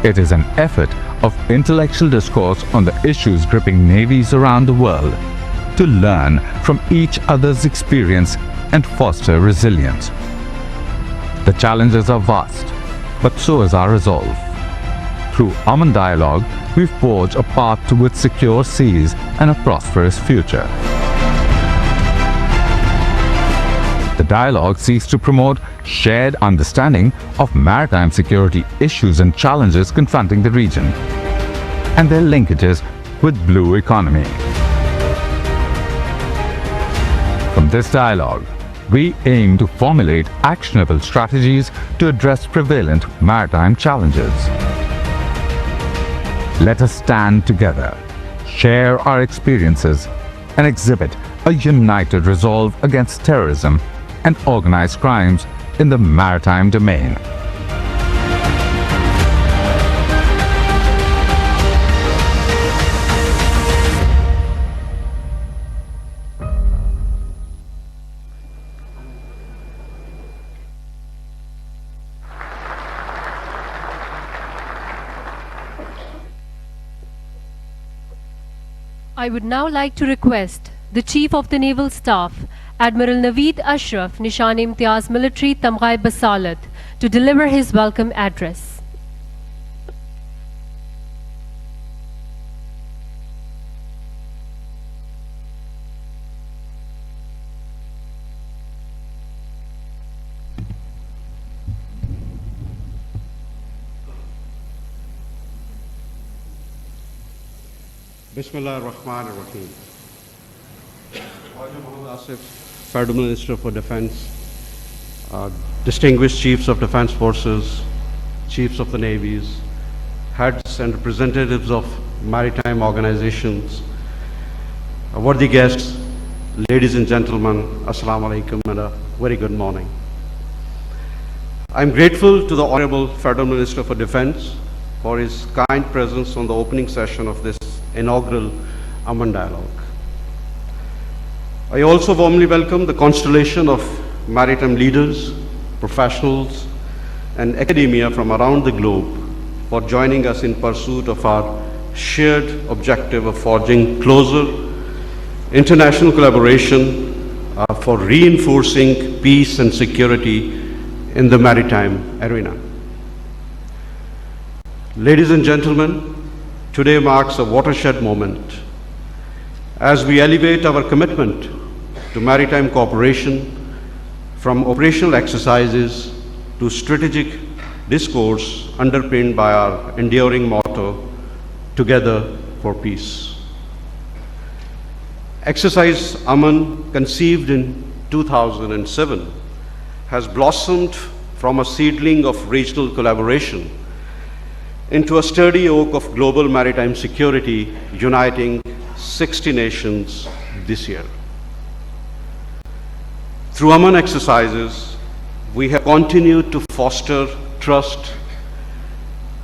It is an effort of intellectual discourse on the issues gripping navies around the world to learn from each other's experience and foster resilience. The challenges are vast, but so is our resolve. Through AMAN Dialogue, we forge a path towards secure seas and a prosperous future. The dialogue seeks to promote shared understanding of maritime security issues and challenges confronting the region, and their linkages with blue economy. From this dialogue, we aim to formulate actionable strategies to address prevalent maritime challenges. Let us stand together, share our experiences, and exhibit a united resolve against terrorism and organized crimes in the maritime domain. I would now like to request the Chief of the Naval Staff, Admiral Naveed Ashraf, Nishan-e-Imtiyaz Military Tamgha Basalat, to deliver his welcome address. Bismillah ar-Rahman ar-Rahim. Asif, Federal Minister for Defense, distinguished Chiefs of Defense Forces, Chiefs of the Navies, heads and representatives of maritime organizations, worthy guests, ladies and gentlemen, Assalamu alaikum and a very good morning. I'm grateful to the Honorable Federal Minister for Defense for his kind presence on the opening session of this inaugural AMAN Dialogue. I also warmly welcome the constellation of maritime leaders, professionals, and academia from around the globe for joining us in pursuit of our shared objective of forging closer international collaboration for reinforcing peace and security in the maritime arena. Ladies and gentlemen, today marks a watershed moment as we elevate our commitment to maritime cooperation from operational exercises to strategic discourse underpinned by our enduring motto, Together for Peace. Exercise AMAN, conceived in 2007, has blossomed from a seedling of regional collaboration into a sturdy oak of global maritime security, uniting 60 nations this year. Through AMAN exercises, we have continued to foster trust,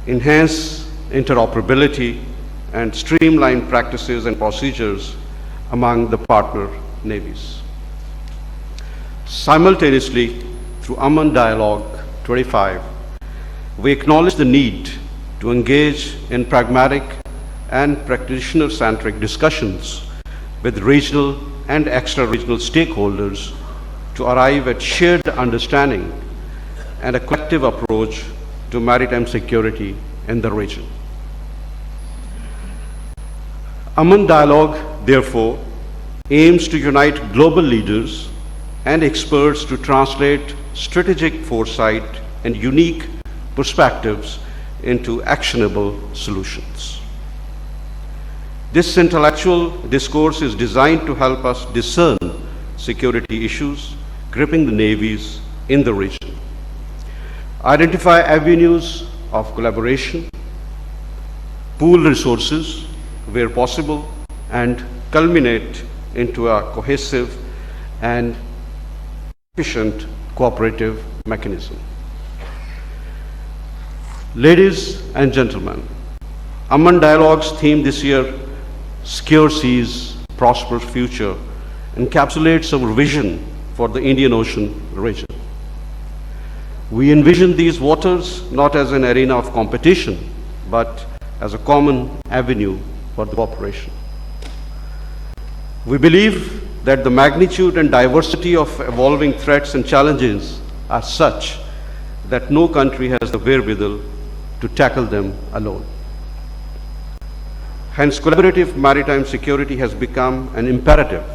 enhance interoperability, and streamline practices and procedures among the partner navies. Simultaneously, through AMAN Dialogue 25, we acknowledge the need to engage in pragmatic and practitioner-centric discussions with regional and extra-regional stakeholders to arrive at shared understanding and a collective approach to maritime security in the region. AMAN Dialogue, therefore, aims to unite global leaders and experts to translate strategic foresight and unique perspectives into actionable solutions. This intellectual discourse is designed to help us discern security issues gripping the navies in the region, identify avenues of collaboration, pool resources where possible, and culminate into a cohesive and efficient cooperative mechanism. Ladies and gentlemen, AMAN Dialogues theme this year, Secure Seas, Prosperous Future, encapsulates our vision for the Indian Ocean region. We envision these waters not as an arena of competition, but as a common avenue for the cooperation. We believe that the magnitude and diversity of evolving threats and challenges are such that no country has the wherewithal to tackle them alone. Hence, collaborative maritime security has become an imperative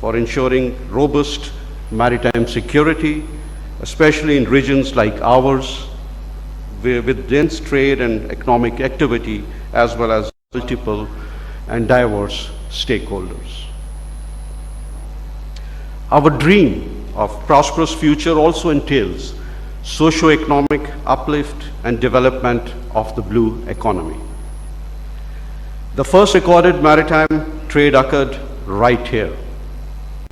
for ensuring robust maritime security, especially in regions like ours, with dense trade and economic activity, as well as multiple and diverse stakeholders. Our dream of prosperous future also entails socio-economic uplift and development of the blue economy. The first recorded maritime trade occurred right here,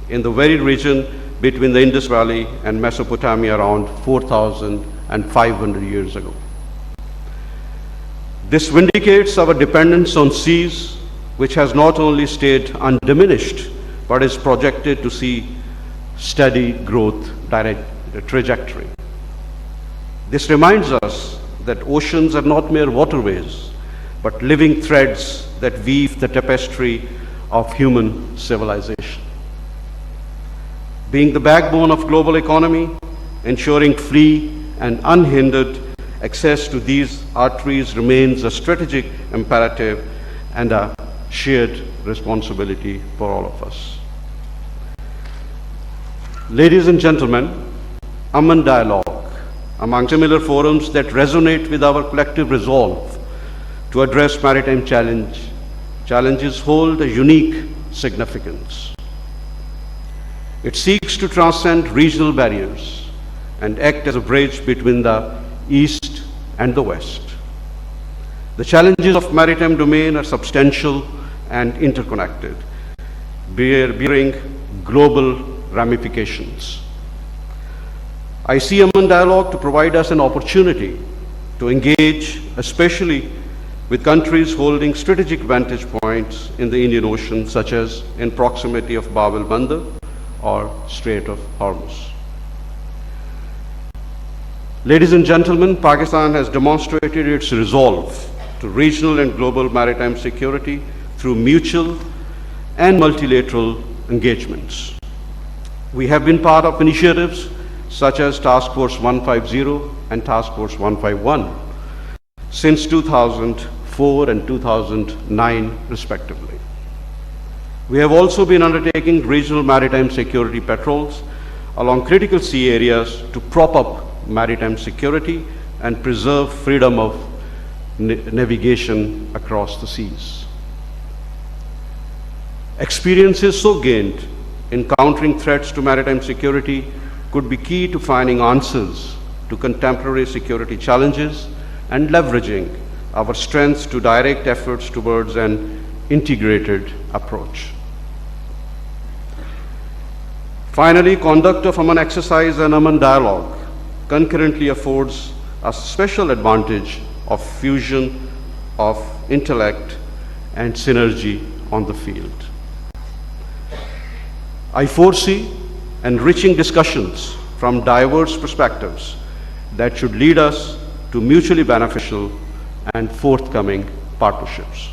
in the very region between the Indus Valley and Mesopotamia around 4,500 years ago. This vindicates our dependence on seas, which has not only stayed undiminished, but is projected to see steady growth trajectory. This reminds us that oceans are not mere waterways, but living threads that weave the tapestry of human civilization. Being the backbone of global economy, ensuring free and unhindered access to these arteries remains a strategic imperative and a shared responsibility for all of us. Ladies and gentlemen, AMAN Dialogue, among similar forums that resonate with our collective resolve to address maritime challenges hold a unique significance. It seeks to transcend regional barriers and act as a bridge between the East and the West. The challenges of maritime domain are substantial and interconnected, bearing global ramifications. I see AMAN Dialogue to provide us an opportunity to engage, especially with countries holding strategic vantage points in the Indian Ocean, such as in proximity of Bab el-Mandeb or Strait of Hormuz. Ladies and gentlemen, Pakistan has demonstrated its resolve to regional and global maritime security through mutual and multilateral engagements. We have been part of initiatives such as Task Force 150 and Task Force 151 since 2004 and 2009 respectively. We have also been undertaking regional maritime security patrols along critical sea areas to prop up maritime security and preserve freedom of navigation across the seas. Experiences so gained in countering threats to maritime security could be key to finding answers to contemporary security challenges and leveraging our strengths to direct efforts towards an integrated approach. Finally, conduct of AMAN exercise and AMAN dialogue concurrently affords a special advantage of fusion of intellect and synergy on the field. I foresee enriching discussions from diverse perspectives that should lead us to mutually beneficial and forthcoming partnerships.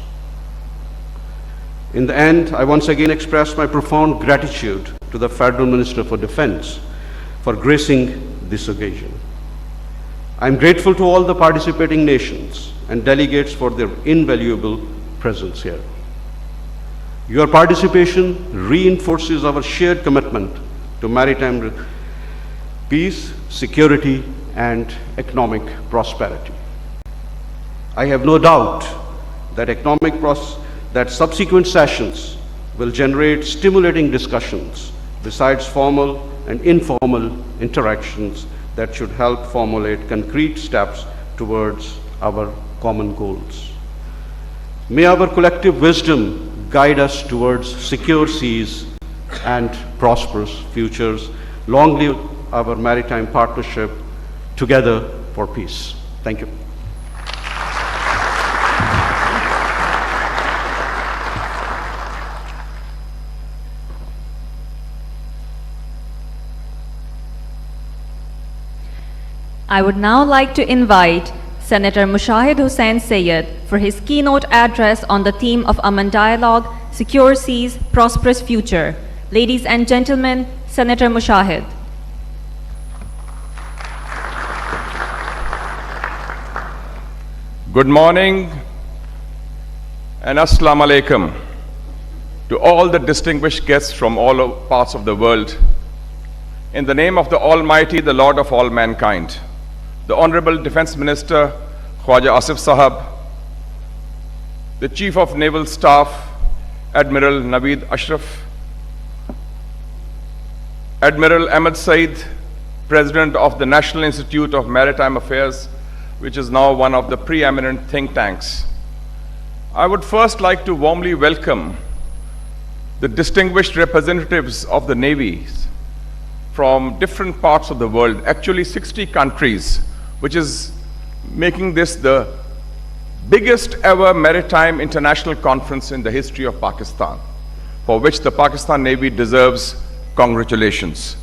In the end, I once again express my profound gratitude to the Federal Minister for Defense for gracing this occasion. I am grateful to all the participating nations and delegates for their invaluable presence here. Your participation reinforces our shared commitment to maritime peace, security, and economic prosperity. I have no doubt that subsequent sessions will generate stimulating discussions besides formal and informal interactions that should help formulate concrete steps towards our common goals. May our collective wisdom guide us towards secure seas and prosperous futures. Long live our maritime partnership, together for peace. Thank you. I would now like to invite Senator Mushahid Hussain Sayyid for his keynote address on the theme of Aman Dialogue, Secure Seas, Prosperous Future. Ladies and gentlemen, Senator Mushahid. Good morning and Assalamu alaikum to all the distinguished guests from all parts of the world. In the name of the Almighty, the Lord of all mankind, the Honorable Defense Minister Khwaja Asif Sahab, the Chief of Naval Staff Admiral Naveed Ashraf, Admiral Ahmed Said, President of the National Institute of Maritime Affairs, which is now one of the preeminent think tanks. I would first like to warmly welcome the distinguished representatives of the navies from different parts of the world, actually 60 countries, which is making this the biggest ever maritime international conference in the history of Pakistan, for which the Pakistan Navy deserves congratulations.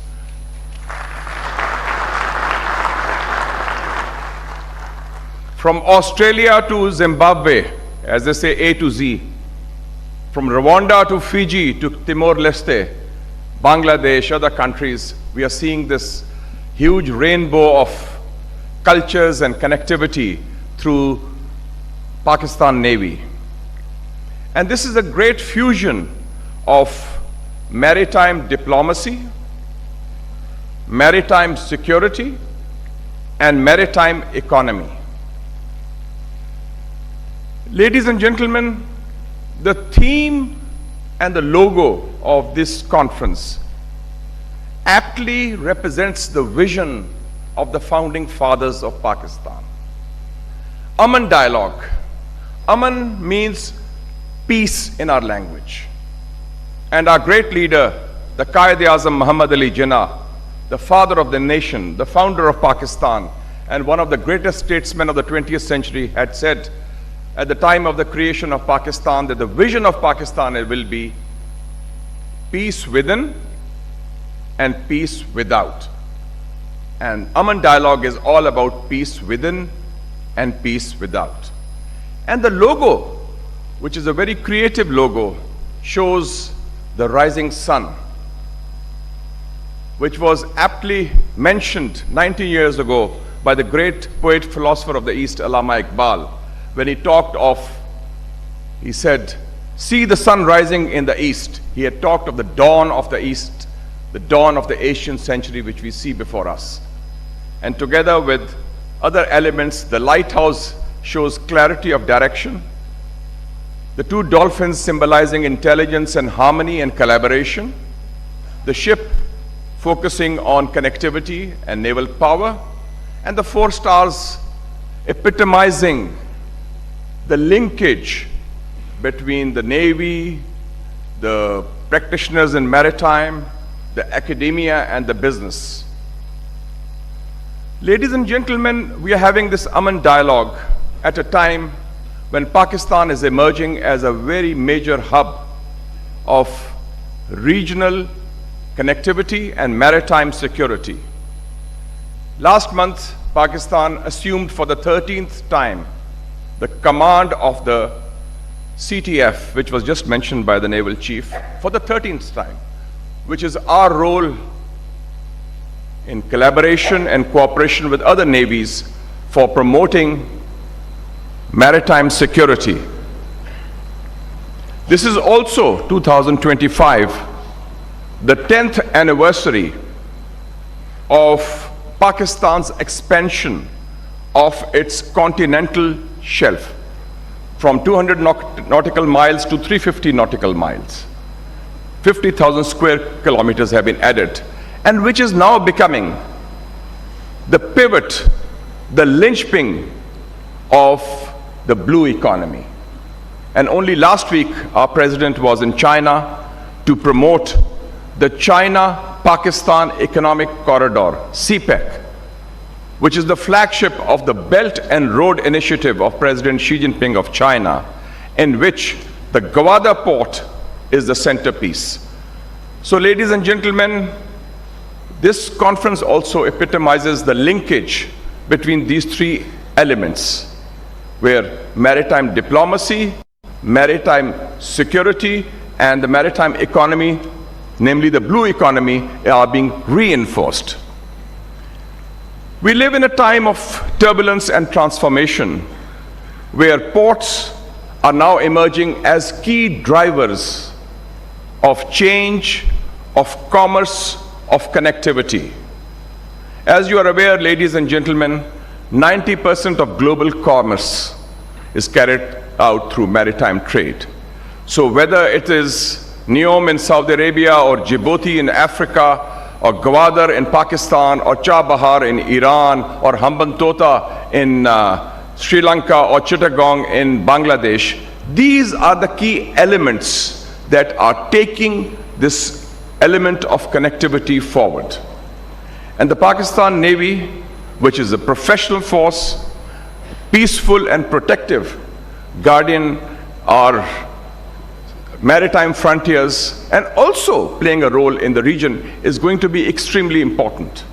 From Australia to Zimbabwe, as they say, A to Z, from Rwanda to Fiji to Timor-Leste, Bangladesh, other countries, we are seeing this huge rainbow of cultures and connectivity through Pakistan Navy. And this is a great fusion of maritime diplomacy, maritime security, and maritime economy. Ladies and gentlemen, the theme and the logo of this conference aptly represents the vision of the founding fathers of Pakistan. Aman Dialogue. Aman means peace in our language. And our great leader, the Quaid-e-Azam Muhammad Ali Jinnah, the father of the nation, the founder of Pakistan, and one of the greatest statesmen of the 20th century, had said at the time of the creation of Pakistan that the vision of Pakistan will be peace within and peace without. And Aman Dialogue is all about peace within and peace without. And the logo, which is a very creative logo, shows the rising sun, which was aptly mentioned 90 years ago by the great poet philosopher of the East, Allama Iqbal, when he talked of, he said, see the sun rising in the east. He had talked of the dawn of the east, the dawn of the ancient century which we see before us. And together with other elements, the lighthouse shows clarity of direction. The two dolphins symbolizing intelligence and harmony and collaboration. The ship focusing on connectivity and naval power. And the four stars epitomizing the linkage between the Navy, the practitioners in maritime, the academia, and the business. Ladies and gentlemen, we are having this Aman Dialogue at a time when Pakistan is emerging as a very major hub of regional connectivity and maritime security. Last month, Pakistan assumed for the 13th time the command of the CTF, which was just mentioned by the Naval Chief, for the 13th time, which is our role in collaboration and cooperation with other navies for promoting maritime security. This is also 2025, the 10th anniversary of Pakistan's expansion of its continental shelf from 200 nautical miles to 350 nautical miles. 50,000 square kilometers have been added, and which is now becoming the pivot, the linchpin of the blue economy. And only last week, our president was in China to promote the China-Pakistan Economic Corridor, CPEC, which is the flagship of the Belt and Road Initiative of President Xi Jinping of China, in which the Govt port is the centerpiece. So, ladies and gentlemen, this conference also epitomizes the linkage between these three elements where maritime diplomacy, maritime security, and the maritime economy, namely the blue economy, are being reinforced. We live in a time of turbulence and transformation where ports are now emerging as key drivers of change, of commerce, of connectivity. As you are aware, ladies and gentlemen, 90% of global commerce is carried out through maritime trade. So whether it is Neom in Saudi Arabia or Djibouti in Africa or Gwadar in Pakistan or Chabahar in Iran or Hambantota in Sri Lanka or Chittagong in Bangladesh, these are the key elements that are taking this element of connectivity forward. And the Pakistan Navy, which is a professional force, peaceful and protective, guardian our maritime frontiers, and also playing a role in the region, is going to be extremely important.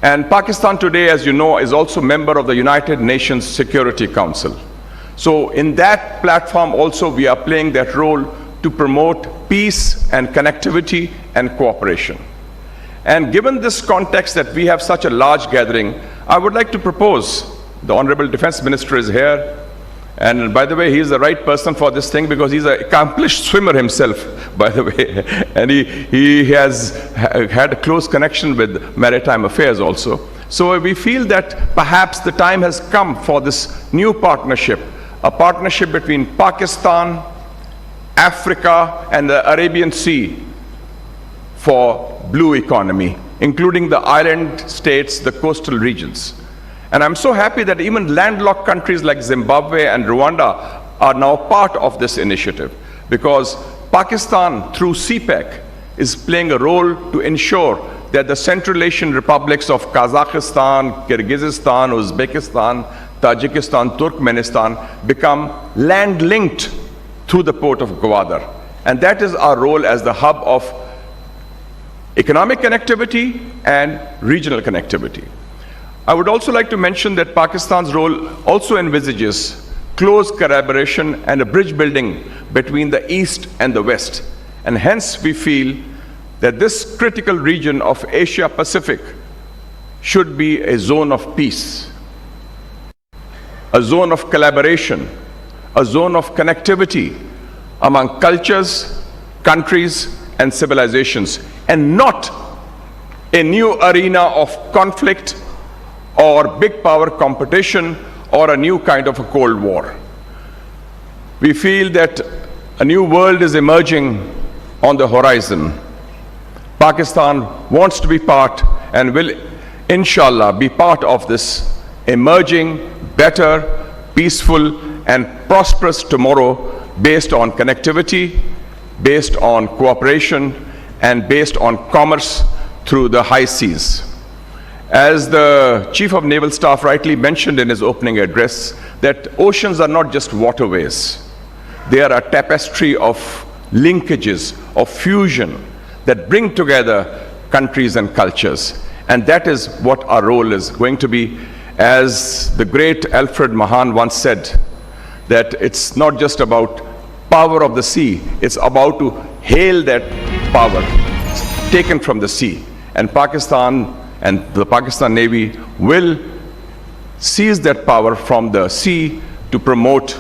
And Pakistan today, as you know, is also a member of the United Nations Security Council. So in that platform also we are playing that role to promote peace and connectivity and cooperation. And given this context that we have such a large gathering, I would like to propose, the Honorable Defense Minister is here, and by the way, he is the right person for this thing because he's an accomplished swimmer himself, by the way, and he has had a close connection with maritime affairs also. So we feel that perhaps the time has come for this new partnership, a partnership between Pakistan, Africa, and the Arabian Sea for blue economy, including the island states, the coastal regions. And I'm so happy that even landlocked countries like Zimbabwe and Rwanda are now part of this initiative, because Pakistan, through CPEC, is playing a role to ensure that the Central Asian republics of Kazakhstan, Kyrgyzstan, Uzbekistan, Tajikistan, Turkmenistan become land-linked through the port of Gwadar. And that is our role as the hub of economic connectivity and regional connectivity. I would also like to mention that Pakistan's role also envisages close collaboration and a bridge building between the East and the West. And hence we feel that this critical region of Asia Pacific should be a zone of peace, a zone of collaboration, a zone of connectivity among cultures, countries, and civilizations, and not a new arena of conflict or big power competition or a new kind of a Cold War. We feel that a new world is emerging on the horizon. Pakistan wants to be part and will, inshallah, be part of this emerging, better, peaceful, and prosperous tomorrow based on connectivity, based on cooperation, and based on commerce through the high seas. As the Chief of Naval Staff rightly mentioned in his opening address, that oceans are not just waterways. They are a tapestry of linkages, of fusion that bring together countries and cultures. And that is what our role is going to be. As the great Alfred Mahan once said, that it's not just about power of the sea, it's about to hail that power taken from the sea. And Pakistan and the Pakistan Navy will seize that power from the sea to promote